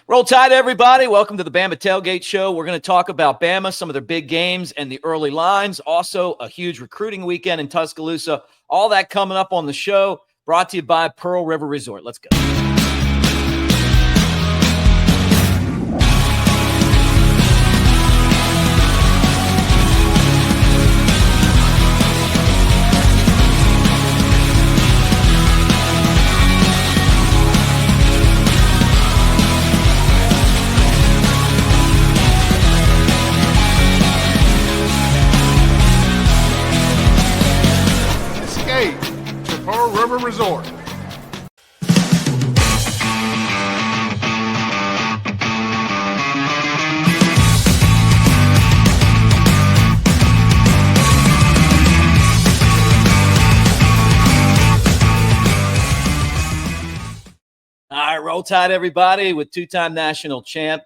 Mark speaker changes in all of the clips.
Speaker 1: Roll Tide, everybody. Welcome to the Bama Tailgate Show. We're going to talk about Bama, some of their big games and the early lines. Also, a huge recruiting weekend in Tuscaloosa. All that coming up on the show. Brought to you by Pearl River Resort. Let's go.
Speaker 2: To Pearl River Resort.
Speaker 1: All right, Roll Tide, everybody, with two-time national champ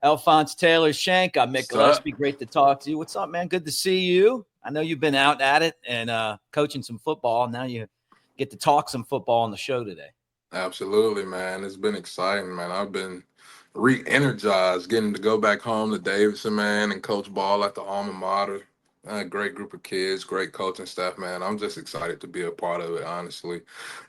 Speaker 1: Alphonse Taylor Shank. I'm Mick Gillespie. Great to talk to you. What's up, man? Good to see you. I know you've been out at it and coaching some football. Now you get to talk some football on the show today.
Speaker 2: Absolutely, man. It's been exciting, man. I've been re-energized getting to go back home to Davidson, man, and coach ball at the alma mater. Great group of kids, great coaching staff, man. I'm just excited to be a part of it, honestly.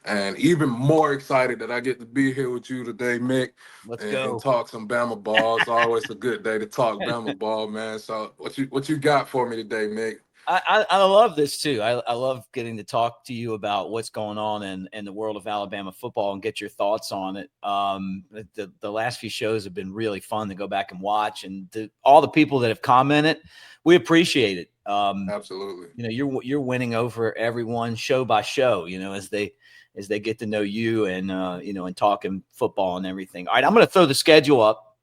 Speaker 2: And even more excited that I get to be here with you today, Mick.
Speaker 1: Let's go.
Speaker 2: And talk some Bama ball. It's always a good day to talk Bama ball, man. So what you got for me today, Mick?
Speaker 1: I love this too. I love getting to talk to you about what's going on in the world of Alabama football and get your thoughts on it. The last few shows have been really fun to go back and watch, and all the people that have commented, we appreciate it.
Speaker 2: Absolutely.
Speaker 1: You know, you're winning over everyone show by show. You know, as they get to know you and and talking football and everything. All right, I'm going to throw the schedule up,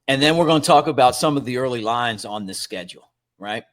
Speaker 1: and then we're going to talk about some of the early lines on this schedule, right?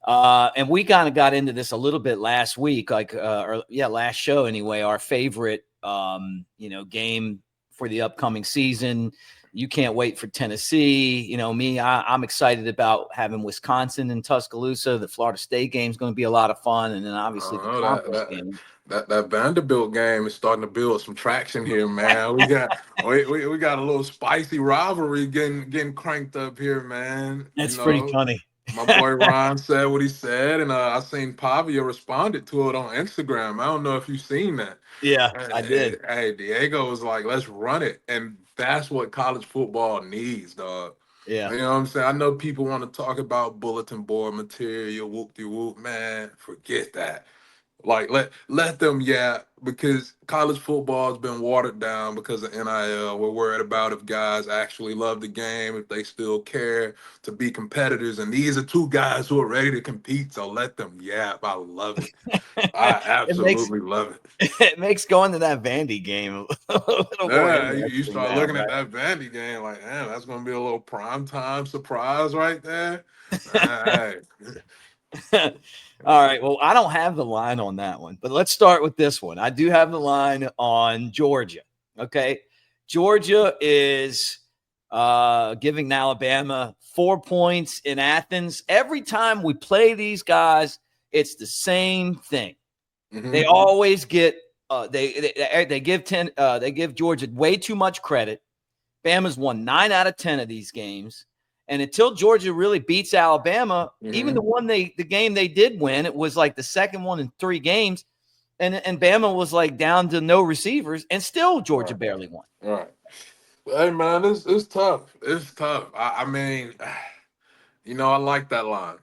Speaker 1: And we kind of got into this a little bit last week, last show anyway, our favorite, game for the upcoming season. You can't wait for Tennessee. You know, me, I'm excited about having Wisconsin and Tuscaloosa. The Florida State game is going to be a lot of fun. And then obviously the conference game.
Speaker 2: That Vanderbilt game is starting to build some traction here, man. We got we got a little spicy rivalry getting cranked up here, man.
Speaker 1: That's pretty funny.
Speaker 2: My boy Ron said what he said, and I seen Pavia responded to it on Instagram. I don't know if you've seen that.
Speaker 1: Yeah, I did.
Speaker 2: Hey, Diego was like, let's run it. And that's what college football needs, dog.
Speaker 1: Yeah.
Speaker 2: You know what I'm saying? I know people want to talk about bulletin board material, whoop-de-whoop. Man, forget that. Like let them because college football has been watered down because of NIL. We're worried about if guys actually love the game, if they still care to be competitors. And these are two guys who are ready to compete, so let them yap. I love it. I absolutely love it.
Speaker 1: It makes going to that Vandy game a little more.
Speaker 2: You start looking at that Vandy game like, man, that's going to be a little primetime surprise right there.
Speaker 1: All right. Well, I don't have the line on that one, but let's start with this one. I do have the line on Georgia. Okay. Georgia is giving Alabama 4 points in Athens. Every time we play these guys, it's the same thing. Mm-hmm. They always get they give Georgia way too much credit. Bama's won 9 out of 10 of these games. And until Georgia really beats Alabama, even the game they did win, it was like the second one in 3 games, and Bama was like down to no receivers, and still Georgia barely won.
Speaker 2: All right. Hey man, it's tough. It's tough. I mean, I like that line.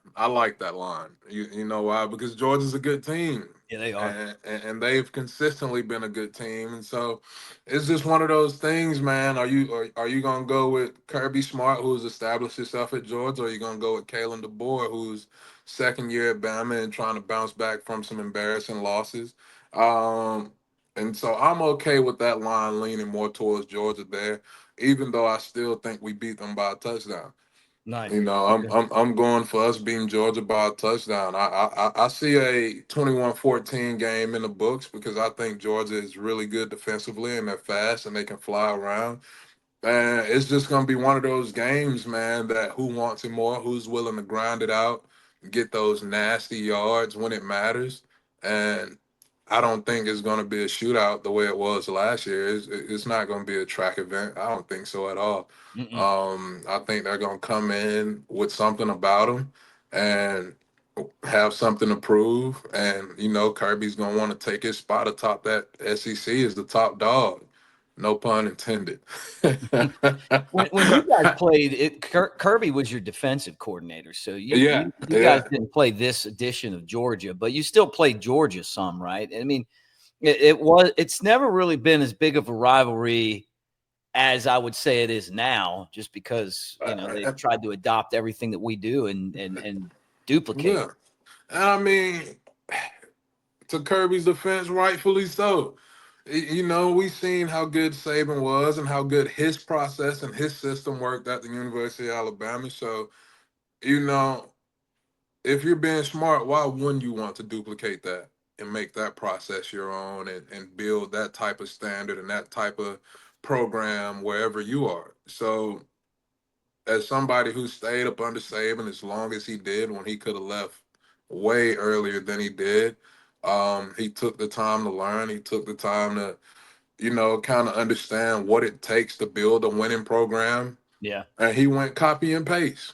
Speaker 2: You know why? Because Georgia's a good team.
Speaker 1: Yeah, they are.
Speaker 2: And they've consistently been a good team. And so it's just one of those things, man. Are you gonna go with Kirby Smart, who's established himself at Georgia, or are you gonna go with Kalen DeBoer, who's second year at Bama and trying to bounce back from some embarrassing losses? And so I'm okay with that line leaning more towards Georgia there, even though I still think we beat them by a touchdown.
Speaker 1: Nice.
Speaker 2: I'm going for us beating Georgia by a touchdown. I see a 21-14 game in the books because I think Georgia is really good defensively and they're fast and they can fly around. And it's just going to be one of those games, man, that who wants it more, who's willing to grind it out, get those nasty yards when it matters. And I don't think it's going to be a shootout the way it was last year. It's not going to be a track event. I don't think so at all.
Speaker 1: Mm-mm.
Speaker 2: I think they're going to come in with something about them and have something to prove. And, Kirby's going to want to take his spot atop that SEC as the top dog. No pun intended.
Speaker 1: When you guys played, Kirby was your defensive coordinator, so you,
Speaker 2: Yeah,
Speaker 1: you you guys
Speaker 2: yeah.
Speaker 1: didn't play this edition of Georgia, but you still played Georgia some, right? I mean, it's never really been as big of a rivalry as I would say it is now, just because they've tried to adopt everything that we do and duplicate
Speaker 2: Yeah.
Speaker 1: it.
Speaker 2: And I mean, to Kirby's defense, rightfully so. We seen how good Saban was and how good his process and his system worked at the University of Alabama. So, you know, if you're being smart, why wouldn't you want to duplicate that and make that process your own and build that type of standard and that type of program wherever you are? So, as somebody who stayed up under Saban as long as he did when he could have left way earlier than he did, he took the time to learn. He took the time to, kind of understand what it takes to build a winning program,
Speaker 1: Yeah.
Speaker 2: and he went copy and paste,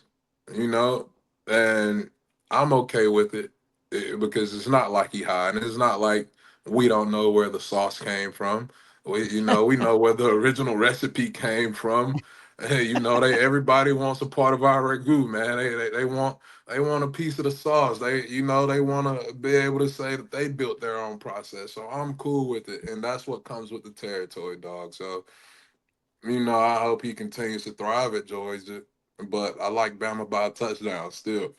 Speaker 2: you know, and I'm okay with it, because it's not like he hiding. It's not like we don't know where the sauce came from. We know where the original recipe came from. They everybody wants a part of our ragu, man. They want a piece of the sauce. They want to be able to say that they built their own process. So I'm cool with it, and that's what comes with the territory, dog. So I hope he continues to thrive at Georgia, but I like Bama by a touchdown still.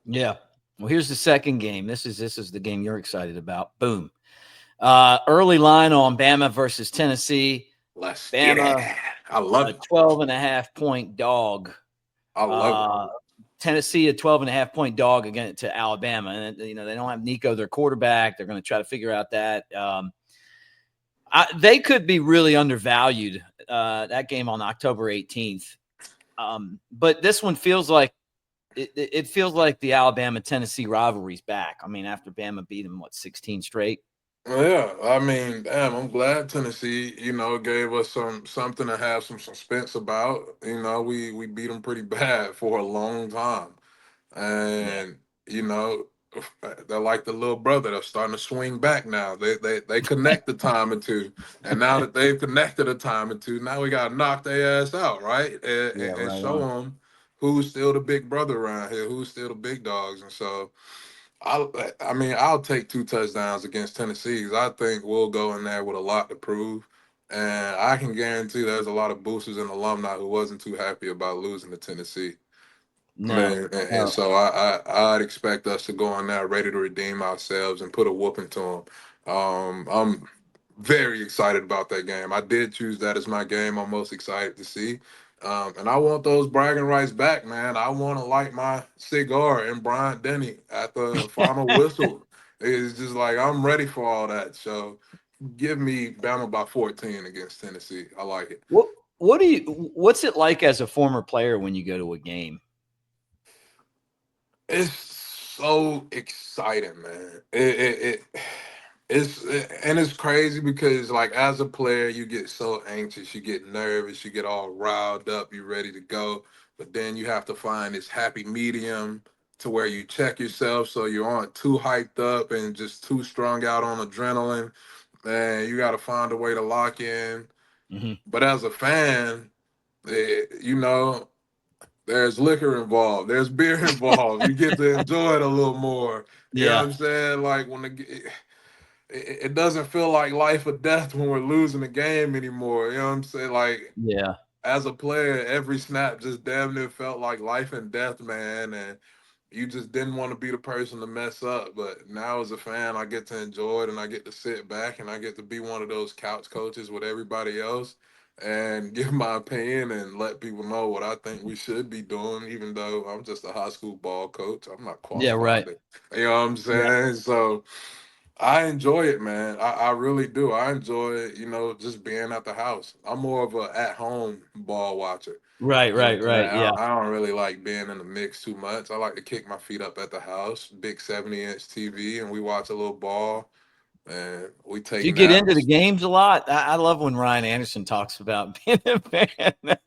Speaker 1: Yeah. Well, here's the second game. This is the game you're excited about. Boom. Early line on Bama versus Tennessee.
Speaker 2: Let's get it.
Speaker 1: Bama,
Speaker 2: I love
Speaker 1: a
Speaker 2: it.
Speaker 1: 12.5 point dog.
Speaker 2: I love it.
Speaker 1: Uh, Tennessee, a 12.5 point dog against to Alabama. And, they don't have Nico, their quarterback. They're going to try to figure out that. They could be really undervalued, that game on October 18th. But this one feels like it feels like the Alabama Tennessee rivalry's back. I mean, after Bama beat them, 16 straight?
Speaker 2: Yeah, I mean, damn, I'm glad Tennessee, gave us something to have some suspense about. We beat them pretty bad for a long time.
Speaker 1: Yeah.
Speaker 2: And you know they're like the little brother that's starting to swing back now. They connect the time or two, and now that they've connected a time or two, now we got to knock their ass out, right,
Speaker 1: Yeah,
Speaker 2: and
Speaker 1: right
Speaker 2: show
Speaker 1: on.
Speaker 2: them who's still the big brother around here, who's still the big dogs. And so I mean, I'll take 2 touchdowns against Tennessee. 'Cause I think we'll go in there with a lot to prove. And I can guarantee there's a lot of boosters and alumni who wasn't too happy about losing to Tennessee.
Speaker 1: No,
Speaker 2: And
Speaker 1: no.
Speaker 2: so I'd expect us to go on there ready to redeem ourselves and put a whooping to them. I'm very excited about that game. I did choose that as my game I'm most excited to see. And I want those bragging rights back, man. I want to light my cigar in Bryant Denny at the final whistle. It's just like I'm ready for all that. So give me Bama by 14 against Tennessee. I like it.
Speaker 1: What what's it like as a former player when you go to a game?
Speaker 2: It's so exciting, man. It's crazy because like as a player, you get so anxious, you get nervous, you get all riled up, you're ready to go. But then you have to find this happy medium to where you check yourself so you aren't too hyped up and just too strung out on adrenaline. And you got to find a way to lock in.
Speaker 1: Mhm.
Speaker 2: But as a fan, there's liquor involved, there's beer involved. You get to enjoy it a little more. You know what
Speaker 1: Yeah,
Speaker 2: I'm saying? Like it doesn't feel like life or death when we're losing the game anymore. You know what I'm saying? Like
Speaker 1: yeah,
Speaker 2: as a player, every snap just damn near felt like life and death, man. And you just didn't want to be the person to mess up. But now as a fan, I get to enjoy it and I get to sit back and I get to be one of those couch coaches with everybody else and give my opinion and let people know what I think we should be doing, even though I'm just a high school ball coach. I'm not
Speaker 1: yeah, right.
Speaker 2: qualified. You know what I'm
Speaker 1: Yeah,
Speaker 2: saying? So I enjoy it, man. I really do. I enjoy, just being at the house. I'm more of a at home ball watcher.
Speaker 1: right, right,
Speaker 2: And
Speaker 1: right. Yeah,
Speaker 2: I don't really like being in the mix too much. I like to kick my feet up at the house, big 70-inch TV, and we watch a little ball. and we
Speaker 1: Do you
Speaker 2: take
Speaker 1: get into the
Speaker 2: naps.
Speaker 1: games a lot? I love when Ryan Anderson talks about being a fan now.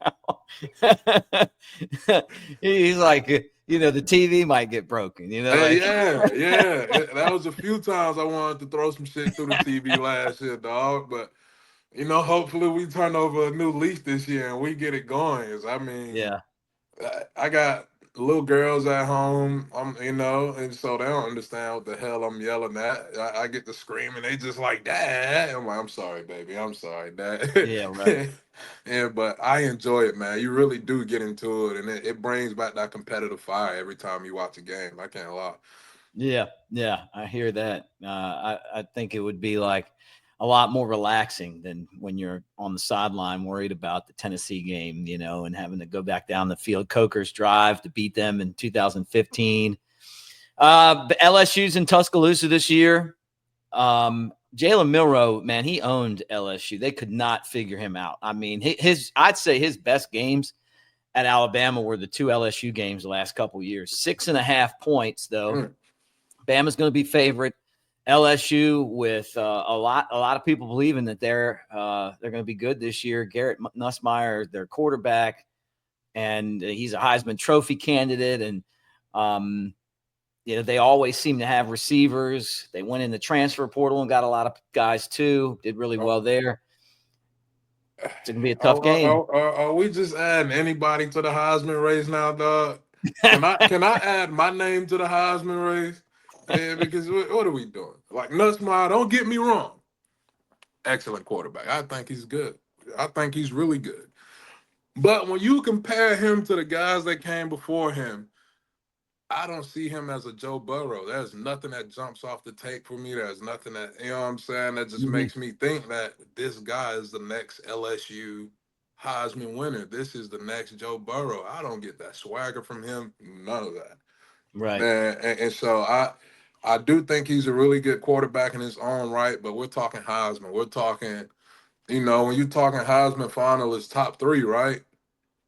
Speaker 1: He's like, the TV might get broken, like.
Speaker 2: That was a few times I wanted to throw some shit through the TV last year, dog. But hopefully we turn over a new leaf this year and we get it going. 'Cause, I mean,
Speaker 1: Yeah.
Speaker 2: I got little girls at home, and so they don't understand what the hell I'm yelling at. I get to scream and they just like, Dad. I'm like, I'm sorry, baby. I'm sorry, Dad.
Speaker 1: Yeah, right.
Speaker 2: Yeah, but I enjoy it, man. You really do get into it, and it brings back that competitive fire every time you watch a game. I can't lie.
Speaker 1: Yeah, yeah, I hear that. I think it would be like a lot more relaxing than when you're on the sideline worried about the Tennessee game, and having to go back down the field. Coker's drive to beat them in 2015. LSU's in Tuscaloosa this year. Jalen Milroe, man, he owned LSU. They could not figure him out. I mean, I'd say his best games at Alabama were the two LSU games the last couple of years. 6.5 points, though.
Speaker 2: Mm.
Speaker 1: Bama's going to be favorite. LSU with a lot of people believing that they're going to be good this year. Garrett Nussmeier, their quarterback, and he's a Heisman Trophy candidate. And they always seem to have receivers. They went in the transfer portal and got a lot of guys too. Did really well there. It's going to be a tough game.
Speaker 2: Are we just adding anybody to the Heisman race now, dog? Can I add my name to the Heisman race? Yeah, because what are we doing? Like Nussmeier, don't get me wrong. Excellent quarterback. I think he's good. I think he's really good. But when you compare him to the guys that came before him, I don't see him as a Joe Burrow. There's nothing that jumps off the tape for me. There's nothing that, what I'm saying, that just makes me think that this guy is the next LSU Heisman winner. This is the next Joe Burrow. I don't get that swagger from him. None of that.
Speaker 1: Right.
Speaker 2: And so I do think he's a really good quarterback in his own right, but we're talking Heisman. We're talking, when you're talking Heisman finalists, top three, right?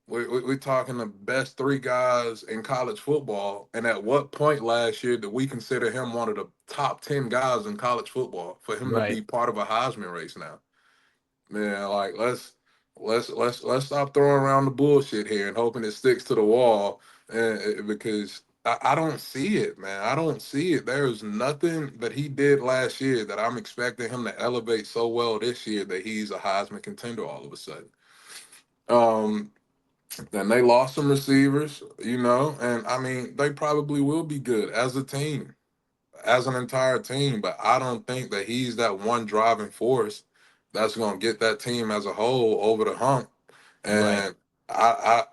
Speaker 2: We're talking the best three guys in college football. And at what point last year did we consider him one of the top 10 guys in college football for him to
Speaker 1: Right.
Speaker 2: be part of a Heisman race now? Man, like let's stop throwing around the bullshit here and hoping it sticks to the wall. Because I don't see it, man. I don't see it. There's nothing that he did last year that I'm expecting him to elevate so well this year that he's a Heisman contender all of a sudden. Then they lost some receivers, and I mean, they probably will be good as a team, as an entire team, but I don't think that he's that one driving force that's going to get that team as a whole over the hump.
Speaker 1: Right.
Speaker 2: And I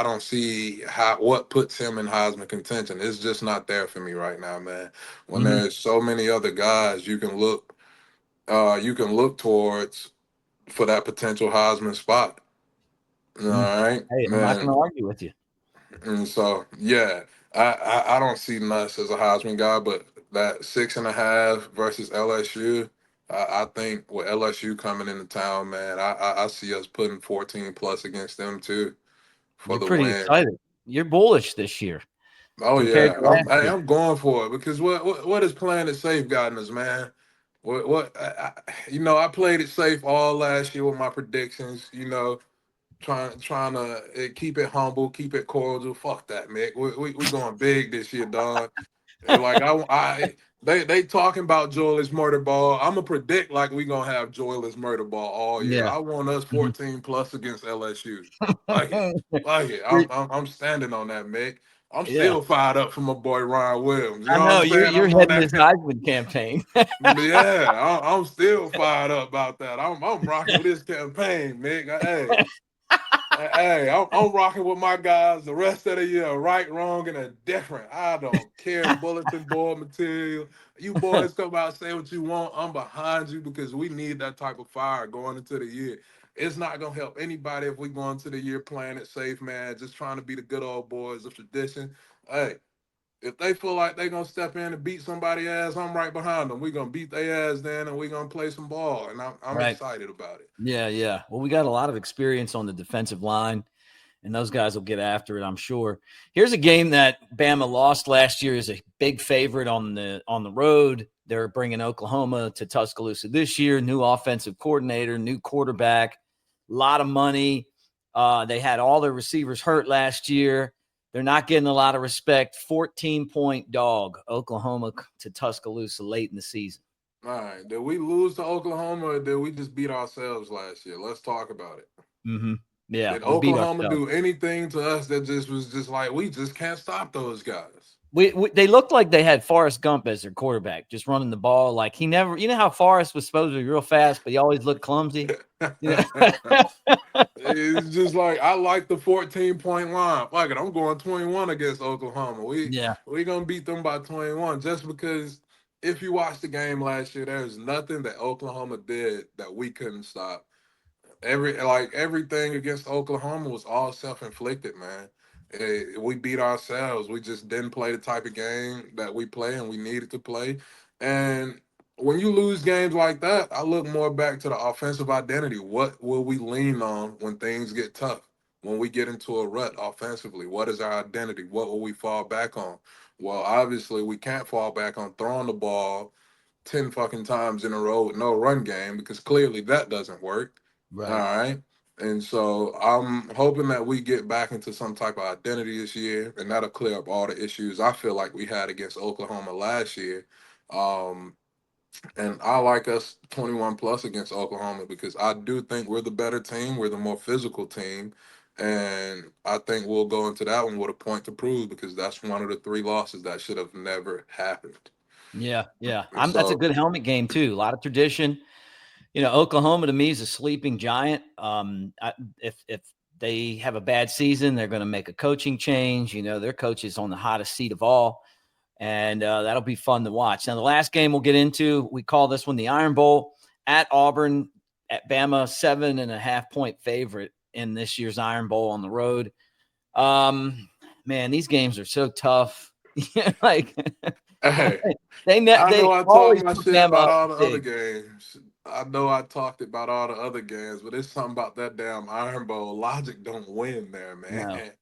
Speaker 2: don't see what puts him in Heisman contention. It's just not there for me right now, man. When there's so many other guys you can look towards for that potential Heisman spot. All right,
Speaker 1: Hey, I'm not going
Speaker 2: man.
Speaker 1: to argue with you.
Speaker 2: And so, yeah, I don't see Nuss as a Heisman guy, but that 6.5 versus LSU, I think with LSU coming into town, man, I see us putting 14 plus against them too for
Speaker 1: You're
Speaker 2: the
Speaker 1: pretty
Speaker 2: win.
Speaker 1: excited. You're bullish this year
Speaker 2: Oh
Speaker 1: compared
Speaker 2: yeah,
Speaker 1: to last year.
Speaker 2: I'm going for it because what is playing it safe gotten us, man? I played it safe all last year with my predictions. Trying to keep it humble, keep it cordial. Fuck that, Mick. We going big this year, dog. And like they talking about joyless murder ball. I'm gonna predict like we gonna have joyless murder ball all year.
Speaker 1: Yeah.
Speaker 2: I want us
Speaker 1: Mhm.
Speaker 2: 14 plus against LSU. Like it. I'm standing on that, Mick. I'm
Speaker 1: Yeah.
Speaker 2: still fired up for my boy Ryan Williams. You
Speaker 1: I
Speaker 2: know what
Speaker 1: know
Speaker 2: I'm saying?
Speaker 1: you're
Speaker 2: I'm on
Speaker 1: heading his
Speaker 2: that.
Speaker 1: Heisman campaign.
Speaker 2: Yeah, I'm still fired up about that. I'm rocking with this campaign, Mick. Hey, I'm rocking with my guys the rest of the year, right, wrong, and indifferent. I don't care. Bulletin board material. You boys come out, say what you want. I'm behind you because we need that type of fire going into the year. It's not gonna help anybody if we go into the year playing it safe, man. Just trying to be the good old boys of tradition. Hey, if they feel like they're gonna step in and beat somebody ass, I'm right behind them. We're gonna beat their ass then and we're gonna play some ball. And I'm
Speaker 1: Right.
Speaker 2: excited about it.
Speaker 1: Yeah, yeah. Well, we got a lot of experience on the defensive line, and those guys will get after it, I'm sure. Here's a game that Bama lost last year as a big favorite on the road They're bringing Oklahoma to Tuscaloosa this year. New offensive coordinator, new quarterback, a lot of money. They had all their receivers hurt last year. They're not getting a lot of respect. 14-point dog, Oklahoma to Tuscaloosa late in the season.
Speaker 2: All right. Did we lose to Oklahoma or did we just beat ourselves last year? Let's talk about it.
Speaker 1: Mm-hmm. Yeah,
Speaker 2: Did
Speaker 1: we beat
Speaker 2: Oklahoma
Speaker 1: ourselves.
Speaker 2: do anything to us that just was just like we just can't stop those guys?
Speaker 1: They looked like they had Forrest Gump as their quarterback, just running the ball. Like he never, you know how Forrest was supposed to be real fast, but he always looked clumsy. You know?
Speaker 2: It's just like I like the 14-point line. Fuck it, I'm going 21 against Oklahoma.
Speaker 1: Yeah,
Speaker 2: We gonna beat them by 21 just because if you watched the game last year, there's nothing that Oklahoma did that we couldn't stop. Everything against Oklahoma was all self-inflicted, man. We beat ourselves. We just didn't play the type of game that we play and we needed to play. And when you lose games like that, I look more back to the offensive identity. What will we lean on when things get tough? When we get into a rut offensively, what is our identity? What will we fall back on? Well, obviously, we can't fall back on throwing the ball 10 fucking times in a row with no run game because clearly that doesn't work. All
Speaker 1: right.
Speaker 2: right. And so I'm hoping that we get back into some type of identity this year, and that'll clear up all the issues I feel like we had against Oklahoma last year. Um, and I like us 21 plus against Oklahoma because I do think we're the better team. We're the more physical team. And I think we'll go into that one with a point to prove because that's one of the three losses that should have never happened.
Speaker 1: Yeah, yeah.
Speaker 2: And
Speaker 1: That's a
Speaker 2: so,
Speaker 1: good helmet game too. A lot of tradition. Oklahoma to me is a sleeping giant. If they have a bad season, they're going to make a coaching change. Their coach is on the hottest seat of all, and that'll be fun to watch. Now, the last game we'll get into, we call this one the Iron Bowl at Auburn. At Bama, 7.5-point favorite in this year's Iron Bowl on the road. Man, these games are so tough. like
Speaker 2: hey, I know
Speaker 1: they
Speaker 2: I talked
Speaker 1: always
Speaker 2: my
Speaker 1: put
Speaker 2: shit
Speaker 1: Bama
Speaker 2: about
Speaker 1: up
Speaker 2: all the other
Speaker 1: big.
Speaker 2: games. I know I talked about all the other games, but it's something about that damn Iron Bowl. Logic don't win there, man.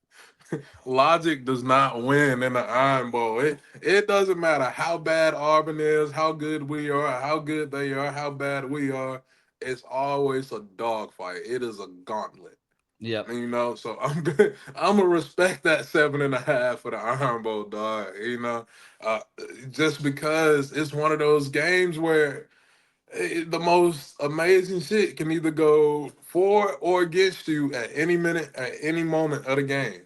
Speaker 1: No.
Speaker 2: Logic does not win in the Iron Bowl. It doesn't matter how bad Auburn is, how good we are, how good they are, how bad we are. It's always a dogfight. It is a gauntlet.
Speaker 1: Yep.
Speaker 2: So I'm good. I'm gonna respect that 7.5 for the Iron Bowl, dog. Uh, just because it's one of those games where the most amazing shit can either go for or against you at any minute, at any moment of the game.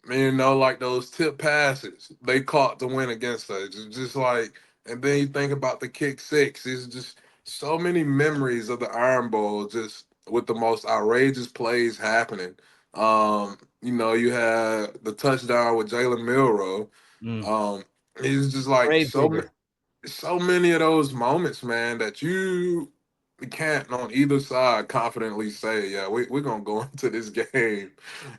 Speaker 2: Like those tip passes they caught to win against us. It's just like, and then you think about the kick six. It's just so many memories of the Iron Bowl, just with the most outrageous plays happening. You had the touchdown with Jalen Milrow.
Speaker 1: Mm.
Speaker 2: It's just like
Speaker 1: Grave digger.
Speaker 2: so many of those moments, man, that you can't on either side confidently say, yeah, we're gonna go into this game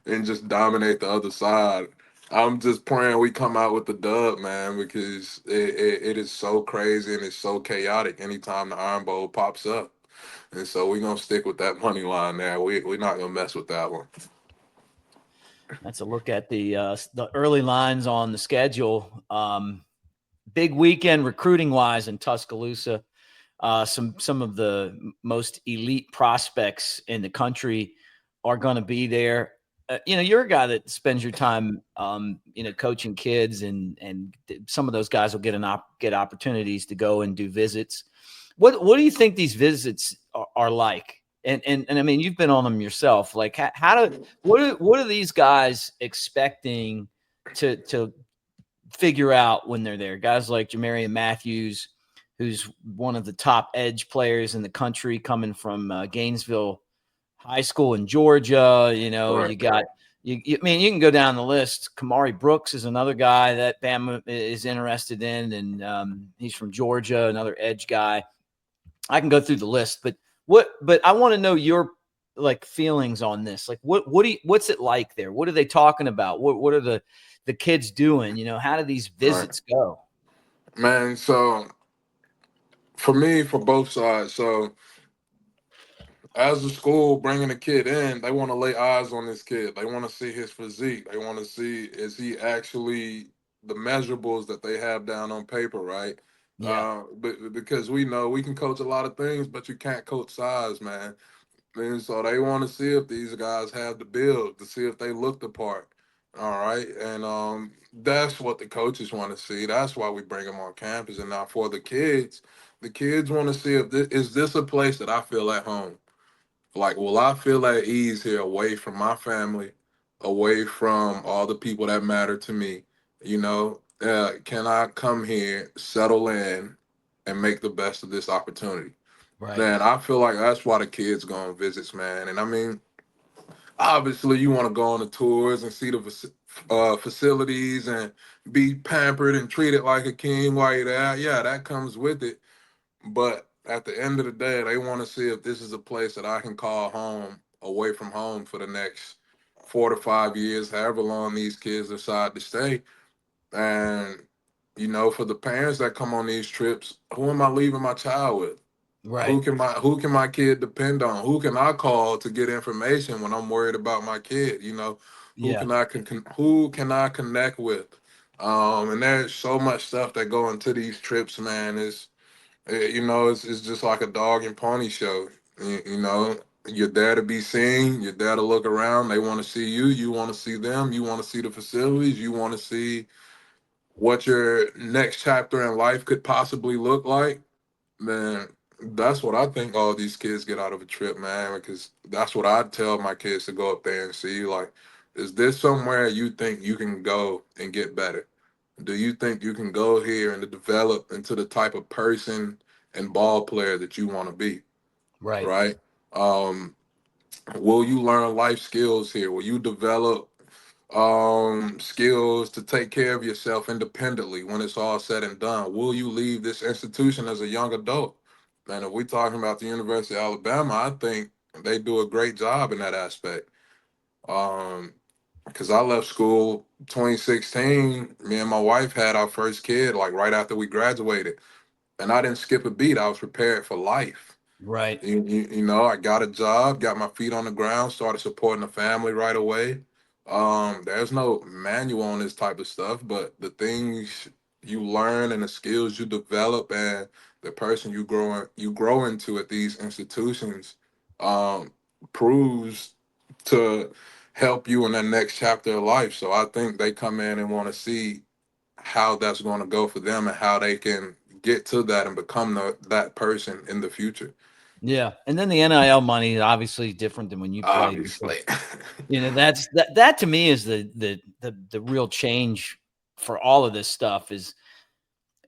Speaker 2: and just dominate the other side. I'm just praying we come out with the dub, man, because it is so crazy and it's so chaotic anytime the Iron Bowl pops up. And so we're gonna stick with that money line there. We're not gonna mess with that one.
Speaker 1: That's a look at the early lines on the schedule. Big weekend recruiting wise in Tuscaloosa. Some of the most elite prospects in the country are going to be there. You're a guy that spends your time, coaching kids, and some of those guys will get opportunities to go and do visits. What do you think these visits are like? And I mean, you've been on them yourself. Like, what are these guys expecting to figure out when they're there? Guys like Jamarian Matthews, who's one of the top edge players in the country, coming from Gainesville High School in Georgia.
Speaker 2: Right.
Speaker 1: You got I mean, you can go down the list. Kamari Brooks is another guy that Bama is interested in, and he's from Georgia, another edge guy. I can go through the list, but I want to know your feelings on this. Like, what's it like there? What are they talking about? What are the kids doing? How do these
Speaker 2: Right.
Speaker 1: visits go?
Speaker 2: Man, so for me, for both sides, so as a school bringing a kid in, they want to lay eyes on this kid. They want to see his physique. They want to see, is he actually the measurables that they have down on paper, right?
Speaker 1: Yeah.
Speaker 2: But because we know we can coach a lot of things, but you can't coach size, man. And so they want to see if these guys have the build, to see if they look the part. All right. And that's what the coaches want to see. That's why we bring them on campus. And now for the kids want to see if this is this a place that I feel at home. Like, will I feel at ease here away from my family, away from all the people that matter to me? Can I come here, settle in, and make the best of this opportunity?
Speaker 1: Right.
Speaker 2: Man, I feel like that's why the kids go on visits, man. And I mean, obviously, you want to go on the tours and see the facilities and be pampered and treated like a king while you're there. Yeah, that comes with it. But at the end of the day, they want to see if this is a place that I can call home, away from home for the next 4 to 5 years, however long these kids decide to stay. And, for the parents that come on these trips, who am I leaving my child with?
Speaker 1: Right.
Speaker 2: Who can my kid depend on? Who can I call to get information when I'm worried about my kid?
Speaker 1: Yeah.
Speaker 2: Who can I connect with? And there's so much stuff that go into these trips, man. It's just like a dog and pony show. You're there to be seen. You're there to look around. They want to see you. You want to see them. You want to see the facilities. You want to see what your next chapter in life could possibly look like. Man, that's what I think all these kids get out of a trip, man, because that's what I'd tell my kids to go up there and see. Like, is this somewhere you think you can go and get better? Do you think you can go here and to develop into the type of person and ball player that you want to be,
Speaker 1: Right.
Speaker 2: right? Um, will you learn life skills here? Will you develop skills to take care of yourself independently when it's all said and done? Will you leave this institution as a young adult? And if we're talking about the University of Alabama, I think they do a great job in that aspect. Um, because I left school 2016. Me and my wife had our first kid like right after we graduated, and I didn't skip a beat. I was prepared for life.
Speaker 1: Right.
Speaker 2: I got a job, got my feet on the ground, started supporting the family right away. There's no manual on this type of stuff, but the things you learn and the skills you develop and the person you grow into at these institutions um, proves to help you in that next chapter of life. So I think they come in and want to see how that's going to go for them and how they can get to that and become that person in the future.
Speaker 1: Yeah. And then the NIL money is obviously different than when you played because
Speaker 2: Obviously.
Speaker 1: that to me is the real change for all of this stuff is,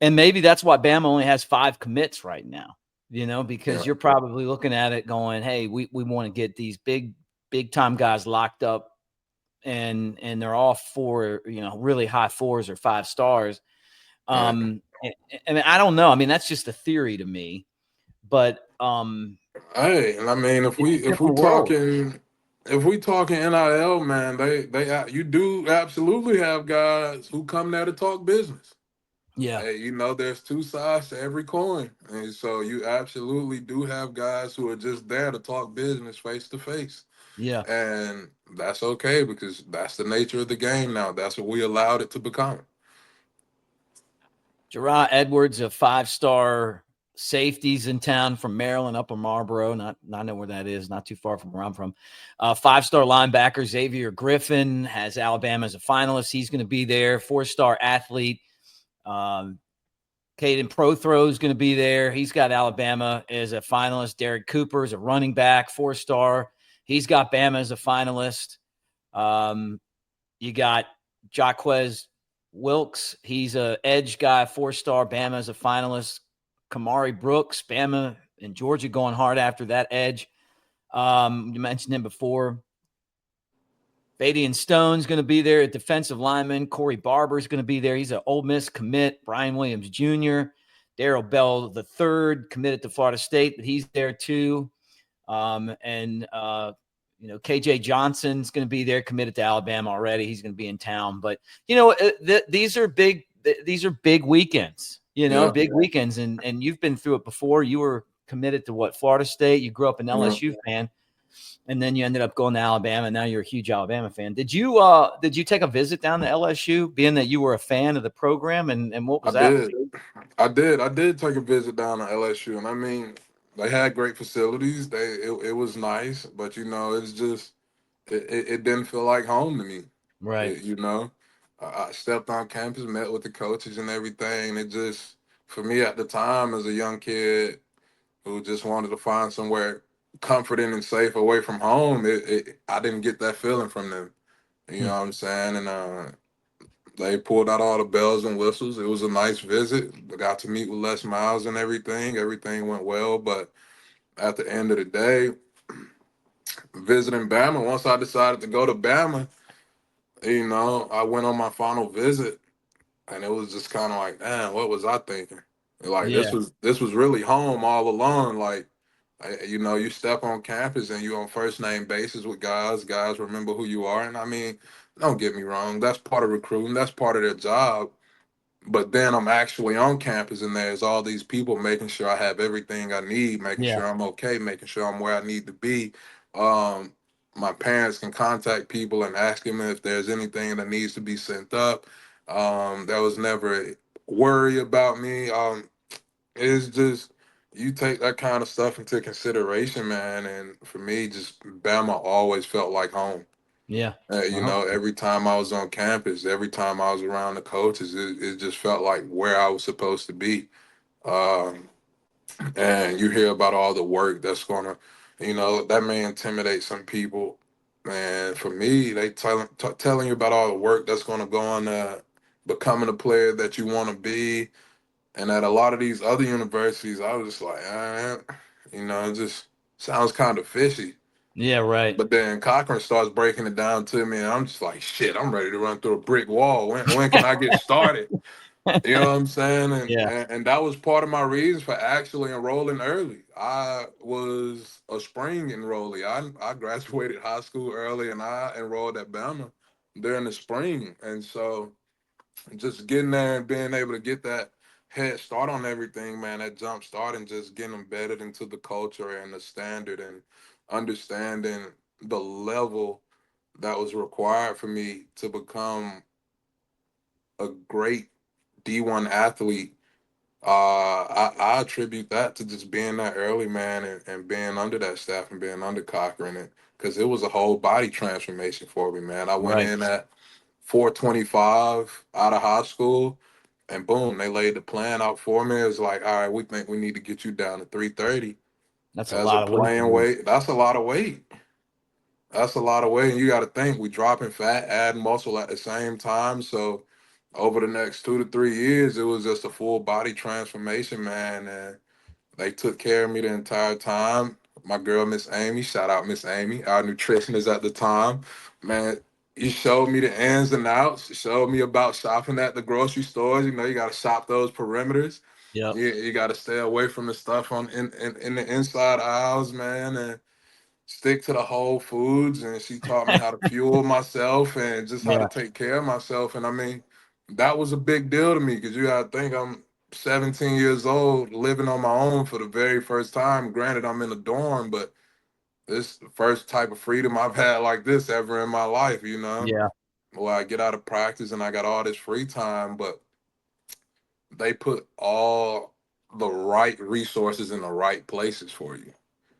Speaker 1: and maybe that's why Bama only has 5 commits right now, because
Speaker 2: Yeah.
Speaker 1: you're probably looking at it going, hey, we want to get these big time guys locked up, and they're all 4, really high 4s or 5 stars.
Speaker 2: Right.
Speaker 1: I mean, I don't know. I mean, that's just a theory to me, but
Speaker 2: Hey, and I mean, if
Speaker 1: it's
Speaker 2: we
Speaker 1: a
Speaker 2: if we
Speaker 1: different world.
Speaker 2: talking if we talking NIL, man, you do absolutely have guys who come there to talk business.
Speaker 1: Yeah.
Speaker 2: Hey, there's two sides to every coin, and so you absolutely do have guys who are just there to talk business face to face.
Speaker 1: Yeah.
Speaker 2: And that's okay because that's the nature of the game now. That's what we allowed it to become.
Speaker 1: Gerard Edwards, a 5-star safeties in town from Maryland, Upper Marlboro. Not I know where that is, not too far from where I'm from. 5-star linebacker Xavier Griffin has Alabama as a finalist. He's going to be there. 4-star athlete um, Caden Prothro is going to be there. He's got Alabama as a finalist. Derek Cooper is a running back, 4-star. He's got Bama as a finalist. You got Jaquez Wilkes. He's a edge guy, 4-star. Bama as a finalist. Kamari Brooks, Bama and Georgia going hard after that edge. You mentioned him before. Fadian Stone's going to be there at defensive lineman. Corey Barber's going to be there. He's an Ole Miss commit. Brian Williams Jr., Darrell Bell III committed to Florida State, but he's there too. KJ Johnson's going to be there, committed to Alabama already. He's going to be in town. But these are big. These are big weekends.
Speaker 2: Yeah.
Speaker 1: Big weekends, and you've been through it before. You were committed to Florida State. You grew up an
Speaker 2: Yeah.
Speaker 1: LSU fan. and then you ended up going to Alabama. Now you're a huge Alabama fan. Did you take a visit down to LSU, being that you were a fan of the program, and what
Speaker 2: I
Speaker 1: was that like?
Speaker 2: did. I did take a visit down to LSU, and I mean, they had great facilities. It was nice, but it's just it didn't feel like home to me.
Speaker 1: Right.
Speaker 2: I stepped on campus, met with the coaches and everything. It just, for me at the time, as a young kid who just wanted to find somewhere comforting and safe away from home, I didn't get that feeling from them. You
Speaker 1: Hmm.
Speaker 2: know what I'm saying? And they pulled out all the bells and whistles. It was a nice visit. I got to meet with Les Miles and everything. Everything went well. But at the end of the day, visiting Bama, once I decided to go to Bama, I went on my final visit, and it was just kind of like, man, what was I thinking? Like
Speaker 1: Yeah.
Speaker 2: this was really home all along. Like, you step on campus and you on first name basis with guys. Guys remember who you are, and I mean, don't get me wrong, that's part of recruiting. That's part of their job. But then I'm actually on campus, and there's all these people making sure I have everything I need, making
Speaker 1: Yeah.
Speaker 2: sure I'm okay, making sure I'm where I need to be. Um, my parents can contact people and ask them if there's anything that needs to be sent up. There was never a worry about me. It's just, you take that kind of stuff into consideration, man. And for me, just Bama always felt like home.
Speaker 1: Yeah. Uh-huh.
Speaker 2: Every time I was on campus, every time I was around the coaches, it just felt like where I was supposed to be. Um, and you hear about all the work that's that may intimidate some people. And for me, they telling you about all the work that's gonna go on becoming a player that you want to be. And at a lot of these other universities, I was just like, it just sounds kind of fishy.
Speaker 1: Yeah. Right.
Speaker 2: But then Cochran starts breaking it down to me, and I'm just like, shit, I'm ready to run through a brick wall. When can I get started? You know what I'm saying? And,
Speaker 1: Yeah.
Speaker 2: and and that was part of my reason for actually enrolling early. I was a spring enrollee. I graduated high school early, and I enrolled at Bama during the spring. And so just getting there and being able to get that head start on everything, man, that jump start, and just getting embedded into the culture and the standard, and understanding the level that was required for me to become a great D1 athlete. I attribute that to just being that early, man, and being under that staff and being under Cochran, because it was a whole body transformation for me, man. I went
Speaker 1: Right.
Speaker 2: in at 425 out of high school, and boom, they laid the plan out for me. It was like, all right, we think we need to get you down to 330
Speaker 1: That's a
Speaker 2: as a
Speaker 1: lot of weight to
Speaker 2: playing
Speaker 1: lose.
Speaker 2: weight. That's a lot of weight. That's a lot of weight. And you got to think, we dropping fat, adding muscle at the same time. So over the next 2 to 3 years, it was just a full body transformation, man. And they took care of me the entire time. My girl, Miss Amy, shout out Miss Amy, our nutritionist at the time. Man, he showed me the ins and outs. He showed me about shopping at the grocery stores. You got to shop those perimeters.
Speaker 1: Yep.
Speaker 2: You got to stay away from the stuff in the inside aisles, man, and stick to the whole foods. And she taught me how to fuel myself and just how to
Speaker 1: Yeah.
Speaker 2: take care of myself. And I mean, that was a big deal to me, because you got to think, I'm 17 years old, living on my own for the very first time. Granted, I'm in a dorm, but this is the first type of freedom I've had like this ever in my life.
Speaker 1: Yeah.
Speaker 2: Where I get out of practice and I got all this free time, but they put all the right resources in the right places for you.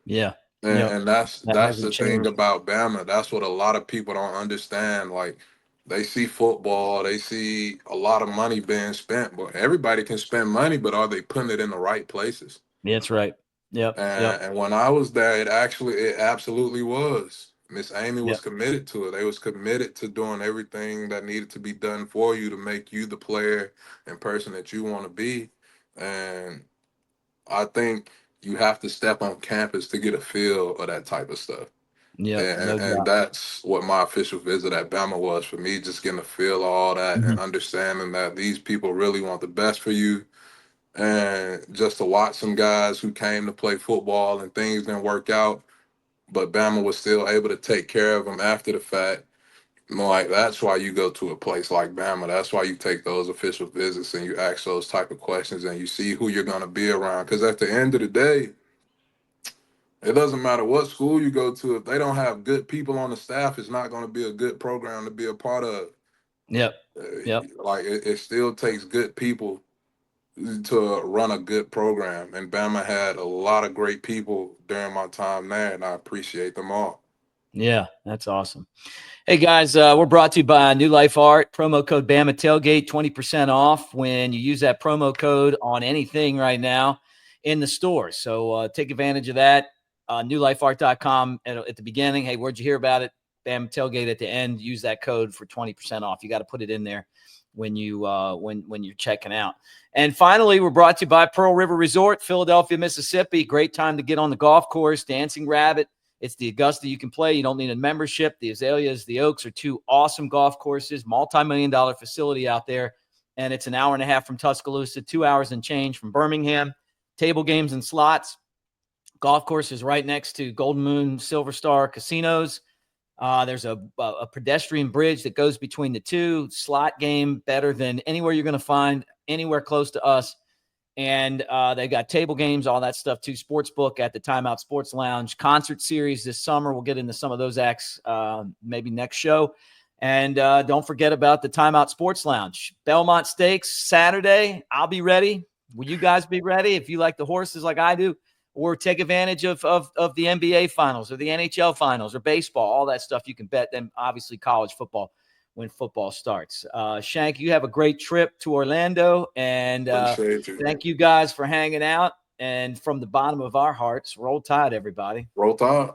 Speaker 1: Yeah.
Speaker 2: And,
Speaker 1: Yep.
Speaker 2: and that's
Speaker 1: That
Speaker 2: that's
Speaker 1: hasn't
Speaker 2: the thing
Speaker 1: changed.
Speaker 2: about Bama. That's what a lot of people don't understand. Like, they see football, they see a lot of money being spent, but everybody can spend money, but are they putting it in the right places?
Speaker 1: Yeah, that's right. Yep. Yep.
Speaker 2: And when I was there, it absolutely was. Miss Amy was
Speaker 1: Yep.
Speaker 2: committed to it. They was committed to doing everything that needed to be done for you to make you the player and person that you want to be. And I think you have to step on campus to get a feel of that type of stuff.
Speaker 1: Yep.
Speaker 2: And,
Speaker 1: No
Speaker 2: and
Speaker 1: doubt.
Speaker 2: that's what my official visit at Bama was for me, just getting a feel of all that
Speaker 1: Mhm.
Speaker 2: and understanding that these people really want the best for you. And just to watch some guys who came to play football and things didn't work out, but Bama was still able to take care of them after the fact. Like, that's why you go to a place like Bama. That's why you take those official visits and you ask those type of questions and you see who you're going to be around. Because at the end of the day, It doesn't matter what school you go to. If they don't have good people on the staff, it's not going to be a good program to be a part of.
Speaker 1: Yep. Yep.
Speaker 2: Like it still takes good people to run a good program. And Bama had a lot of great people during my time there, and I appreciate them all.
Speaker 1: Yeah, that's awesome. Hey guys, we're brought to you by New Life Art. Promo code Bama Tailgate, 20% off when you use that promo code on anything right now in the store. So take advantage of that. NewLifeArt.com at the beginning. Hey, where'd you hear about it? Bama Tailgate at the end. Use that code for 20% off. You got to put it in there when you when you're checking out. And finally, we're brought to you by Pearl River Resort, Philadelphia, Mississippi. Great time to get on the golf course, Dancing Rabbit. It's the Augusta you can play. You don't need a membership. The Azaleas, the Oaks are two awesome golf courses, multi-million-dollar facility out there. And it's an hour and a half from Tuscaloosa, 2 hours and change from Birmingham. Table games and slots. Golf course is right next to Golden Moon, Silver Star casinos. There's a pedestrian bridge that goes between the two. Slot game better than anywhere you're going to find anywhere close to us. And they got table games, all that stuff too. Sportsbook at the Timeout Sports Lounge. Concert series this summer. We'll get into some of those acts maybe next show. And don't forget about the Timeout Sports Lounge. Belmont Stakes Saturday. I'll be ready. Will you guys be ready if you like the horses like I do? Or take advantage of the NBA finals or the NHL finals or baseball, all that stuff. You can bet. Then obviously college football when football starts. Shank, you have a great trip to Orlando, and thank you guys for hanging out. And from the bottom of our hearts, roll Tide, everybody.
Speaker 2: Roll Tide.